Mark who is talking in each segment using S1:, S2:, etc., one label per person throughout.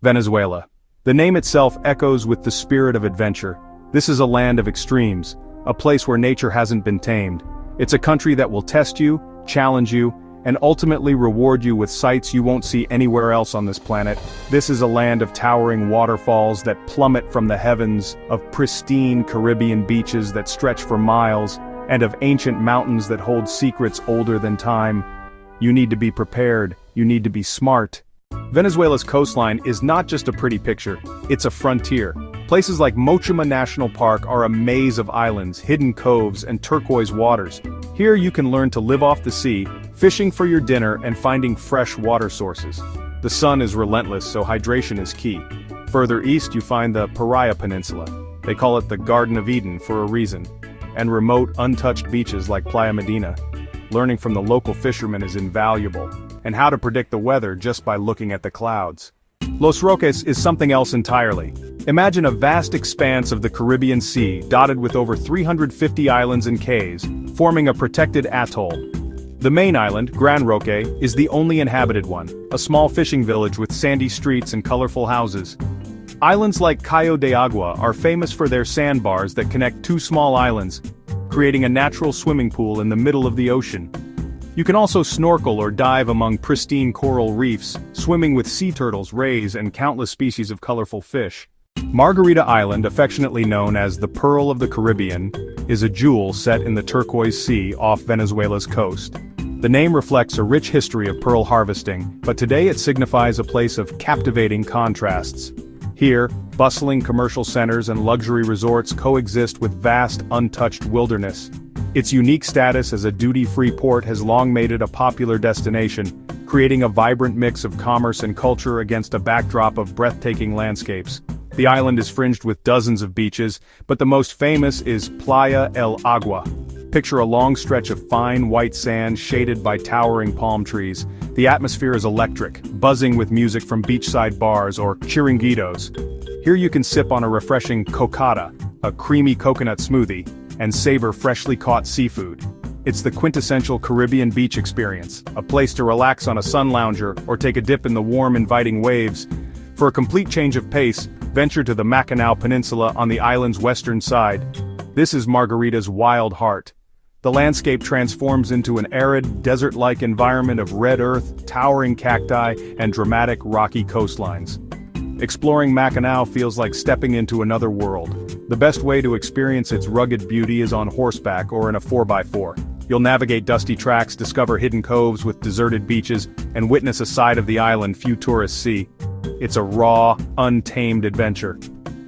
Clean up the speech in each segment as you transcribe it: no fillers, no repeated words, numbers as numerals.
S1: Venezuela. The name itself echoes with the spirit of adventure. This is a land of extremes, a place where nature hasn't been tamed. It's a country that will test you, challenge you, and ultimately reward you with sights you won't see anywhere else on this planet. This is a land of towering waterfalls that plummet from the heavens, of pristine Caribbean beaches that stretch for miles, and of ancient mountains that hold secrets older than time. You need to be prepared, you need to be smart. Venezuela's coastline is not just a pretty picture, it's a frontier. Places like Canaima National Park are a maze of islands, hidden coves, and turquoise waters. Here you can learn to live off the sea, fishing for your dinner and finding fresh water sources. The sun is relentless, so hydration is key. Further east you find the Paria Peninsula. They call it the Garden of Eden for a reason. And remote, untouched beaches like Playa Medina. Learning from the local fishermen is invaluable. And how to predict the weather just by looking at the clouds. Los Roques is something else entirely. Imagine a vast expanse of the Caribbean Sea dotted with over 350 islands and cays, forming a protected atoll. The main island, Gran Roque, is the only inhabited one, a small fishing village with sandy streets and colorful houses. Islands like Cayo de Agua are famous for their sandbars that connect two small islands, creating a natural swimming pool in the middle of the ocean. You can also snorkel or dive among pristine coral reefs, swimming with sea turtles, rays, and countless species of colorful fish. Margarita Island, affectionately known as the Pearl of the Caribbean, is a jewel set in the turquoise sea off Venezuela's coast. The name reflects a rich history of pearl harvesting, but today it signifies a place of captivating contrasts. Here, bustling commercial centers and luxury resorts coexist with vast, untouched wilderness. Its unique status as a duty-free port has long made it a popular destination, creating a vibrant mix of commerce and culture against a backdrop of breathtaking landscapes. The island is fringed with dozens of beaches, but the most famous is Playa El Agua. Picture a long stretch of fine white sand shaded by towering palm trees. The atmosphere is electric, buzzing with music from beachside bars or chiringuitos. Here you can sip on a refreshing cocada, a creamy coconut smoothie, and savor freshly caught seafood. It's the quintessential Caribbean beach experience, a place to relax on a sun lounger or take a dip in the warm, inviting waves. For a complete change of pace, venture to the Macanao Peninsula on the island's western side. This is Margarita's wild heart. The landscape transforms into an arid, desert-like environment of red earth, towering cacti, and dramatic rocky coastlines. Exploring Macanao feels like stepping into another world. The best way to experience its rugged beauty is on horseback or in a 4x4. You'll navigate dusty tracks, discover hidden coves with deserted beaches, and witness a side of the island few tourists see. It's a raw, untamed adventure.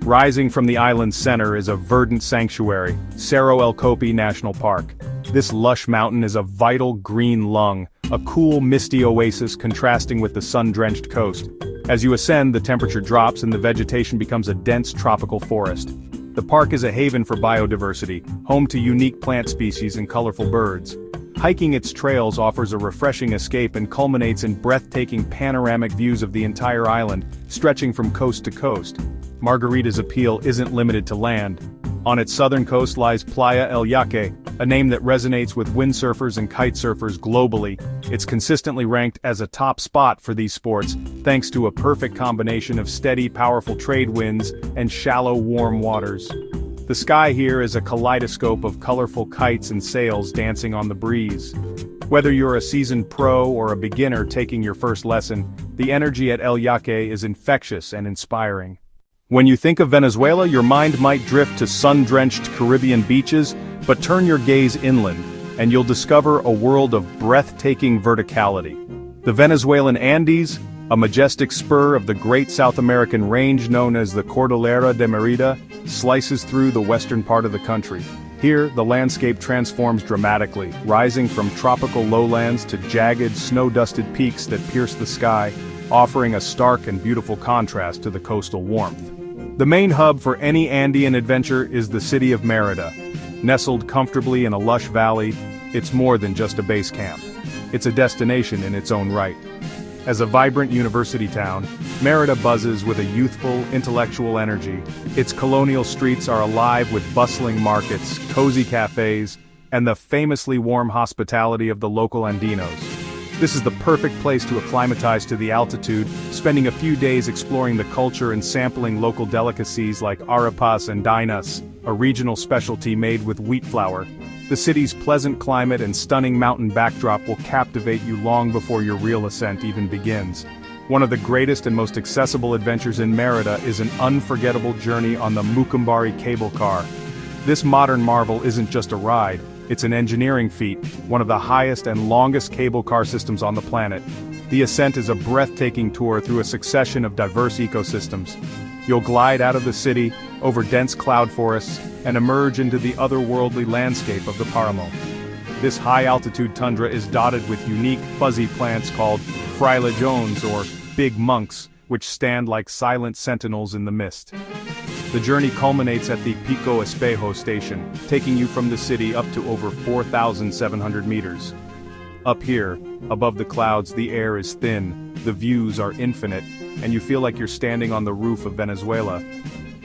S1: Rising from the island's center is a verdant sanctuary, Cerro El Copi National Park. This lush mountain is a vital green lung, a cool, misty oasis contrasting with the sun-drenched coast. As you ascend, the temperature drops and the vegetation becomes a dense tropical forest. The park is a haven for biodiversity, home to unique plant species and colorful birds. Hiking its trails offers a refreshing escape and culminates in breathtaking panoramic views of the entire island, stretching from coast to coast. Margarita's appeal isn't limited to land. On its southern coast lies Playa El Yaque, a name that resonates with windsurfers and kitesurfers globally. It's consistently ranked as a top spot for these sports, thanks to a perfect combination of steady, powerful trade winds and shallow, warm waters. The sky here is a kaleidoscope of colorful kites and sails dancing on the breeze. Whether you're a seasoned pro or a beginner taking your first lesson, the energy at El Yaque is infectious and inspiring. When you think of Venezuela, your mind might drift to sun-drenched Caribbean beaches, but turn your gaze inland, and you'll discover a world of breathtaking verticality. The Venezuelan Andes, a majestic spur of the great South American range known as the Cordillera de Mérida, slices through the western part of the country. Here, the landscape transforms dramatically, rising from tropical lowlands to jagged, snow-dusted peaks that pierce the sky, offering a stark and beautiful contrast to the coastal warmth. The main hub for any Andean adventure is the city of Mérida. Nestled comfortably in a lush valley, it's more than just a base camp. It's a destination in its own right. As a vibrant university town, Mérida buzzes with a youthful, intellectual energy. Its colonial streets are alive with bustling markets, cozy cafes, and the famously warm hospitality of the local Andinos. This is the perfect place to acclimatize to the altitude, spending a few days exploring the culture and sampling local delicacies like arepas and dinas, a regional specialty made with wheat flour. The city's pleasant climate and stunning mountain backdrop will captivate you long before your real ascent even begins. One of the greatest and most accessible adventures in Mérida is an unforgettable journey on the Mucumbari cable car. This modern marvel isn't just a ride, it's an engineering feat, one of the highest and longest cable car systems on the planet. The ascent is a breathtaking tour through a succession of diverse ecosystems. You'll glide out of the city, over dense cloud forests, and emerge into the otherworldly landscape of the Páramo. This high-altitude tundra is dotted with unique, fuzzy plants called frailejones or big monks, which stand like silent sentinels in the mist. The journey culminates at the Pico Espejo station, taking you from the city up to over 4,700 meters. Up here, above the clouds, the air is thin, the views are infinite, and you feel like you're standing on the roof of Venezuela.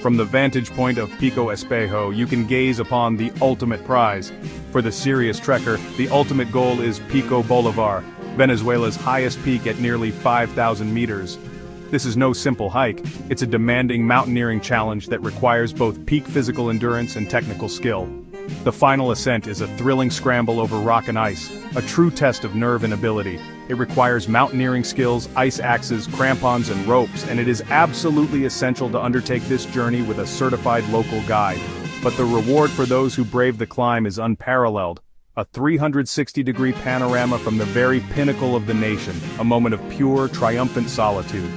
S1: From the vantage point of Pico Espejo, you can gaze upon the ultimate prize. For the serious trekker, the ultimate goal is Pico Bolivar, Venezuela's highest peak at nearly 5,000 meters. This is no simple hike, it's a demanding mountaineering challenge that requires both peak physical endurance and technical skill. The final ascent is a thrilling scramble over rock and ice, a true test of nerve and ability. It requires mountaineering skills, ice axes, crampons, and ropes, and it is absolutely essential to undertake this journey with a certified local guide. But the reward for those who brave the climb is unparalleled. A 360-degree panorama from the very pinnacle of the nation, a moment of pure, triumphant solitude.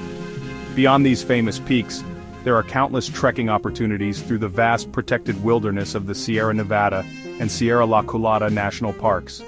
S1: Beyond these famous peaks, there are countless trekking opportunities through the vast protected wilderness of the Sierra Nevada and Sierra La Culata National Parks.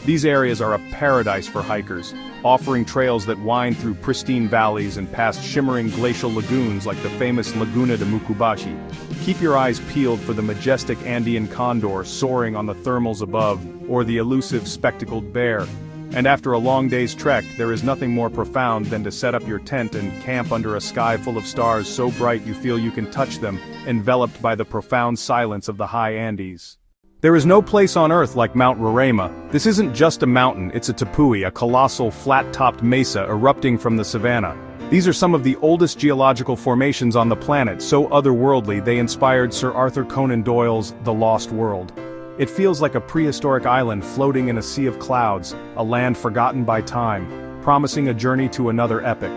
S1: These areas are a paradise for hikers, offering trails that wind through pristine valleys and past shimmering glacial lagoons like the famous Laguna de Mucubashi. Keep your eyes peeled for the majestic Andean condor soaring on the thermals above, or the elusive spectacled bear. And after a long day's trek, there is nothing more profound than to set up your tent and camp under a sky full of stars so bright you feel you can touch them, enveloped by the profound silence of the high Andes. There is no place on Earth like Mount Roraima. This isn't just a mountain, it's a tepui, a colossal flat-topped mesa erupting from the savanna. These are some of the oldest geological formations on the planet, so otherworldly they inspired Sir Arthur Conan Doyle's The Lost World. It feels like a prehistoric island floating in a sea of clouds, a land forgotten by time, promising a journey to another epoch.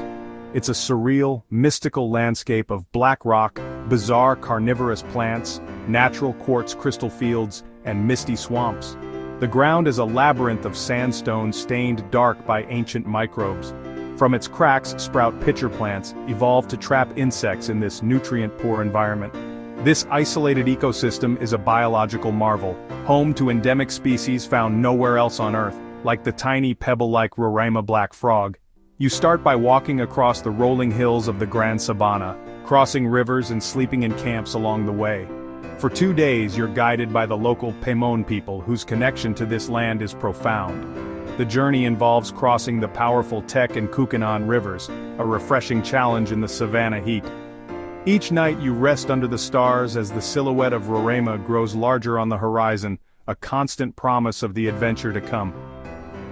S1: It's a surreal, mystical landscape of black rock, bizarre carnivorous plants, natural quartz crystal fields, and misty swamps. The ground is a labyrinth of sandstone stained dark by ancient microbes. From its cracks sprout pitcher plants, evolved to trap insects in this nutrient-poor environment. This isolated ecosystem is a biological marvel, home to endemic species found nowhere else on Earth, like the tiny pebble-like Roraima black frog. You start by walking across the rolling hills of the Gran Sabana, crossing rivers and sleeping in camps along the way. For 2 days you're guided by the local Pemon people whose connection to this land is profound. The journey involves crossing the powerful Tec and Cucanon rivers, a refreshing challenge in the savanna heat. Each night you rest under the stars as the silhouette of Roraima grows larger on the horizon, a constant promise of the adventure to come.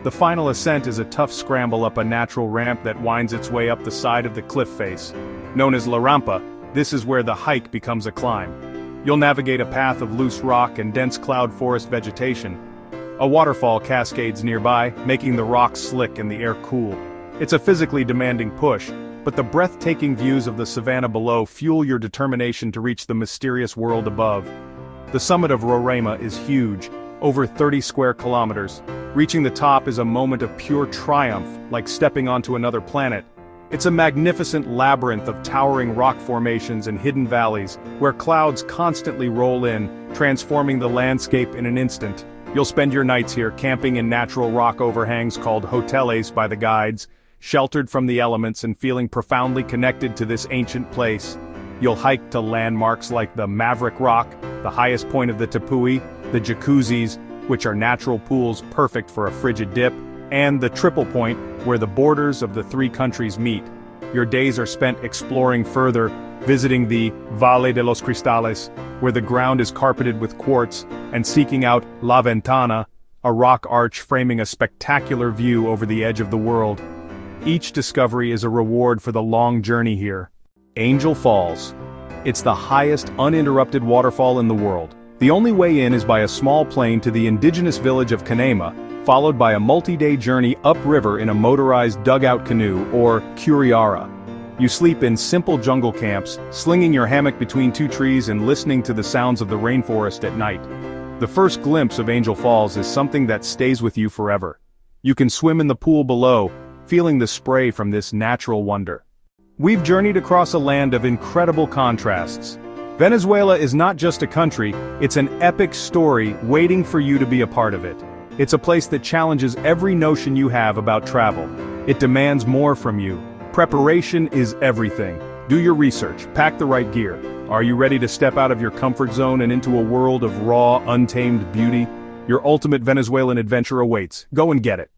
S1: The final ascent is a tough scramble up a natural ramp that winds its way up the side of the cliff face. Known as La Rampa, this is where the hike becomes a climb. You'll navigate a path of loose rock and dense cloud forest vegetation. A waterfall cascades nearby, making the rocks slick and the air cool. It's a physically demanding push, but the breathtaking views of the savanna below fuel your determination to reach the mysterious world above. The summit of Roraima is huge, over 30 square kilometers. Reaching the top is a moment of pure triumph, like stepping onto another planet. It's a magnificent labyrinth of towering rock formations and hidden valleys, where clouds constantly roll in, transforming the landscape in an instant. You'll spend your nights here camping in natural rock overhangs called hoteles by the guides, sheltered from the elements and feeling profoundly connected to this ancient place. You'll hike to landmarks like the Maverick Rock, the highest point of the Tepui, the jacuzzis, which are natural pools perfect for a frigid dip, and the Triple Point, where the borders of the three countries meet. Your days are spent exploring further, visiting the Valle de los Cristales, where the ground is carpeted with quartz, and seeking out La Ventana, a rock arch framing a spectacular view over the edge of the world. Each discovery is a reward for the long journey here. Angel Falls. It's the highest uninterrupted waterfall in the world. The only way in is by a small plane to the indigenous village of Canaima, followed by a multi-day journey upriver in a motorized dugout canoe, or curiara. You sleep in simple jungle camps, slinging your hammock between two trees and listening to the sounds of the rainforest at night. The first glimpse of Angel Falls is something that stays with you forever. You can swim in the pool below, feeling the spray from this natural wonder. We've journeyed across a land of incredible contrasts. Venezuela is not just a country, it's an epic story waiting for you to be a part of it. It's a place that challenges every notion you have about travel. It demands more from you. Preparation is everything. Do your research, pack the right gear. Are you ready to step out of your comfort zone and into a world of raw, untamed beauty? Your ultimate Venezuelan adventure awaits. Go and get it.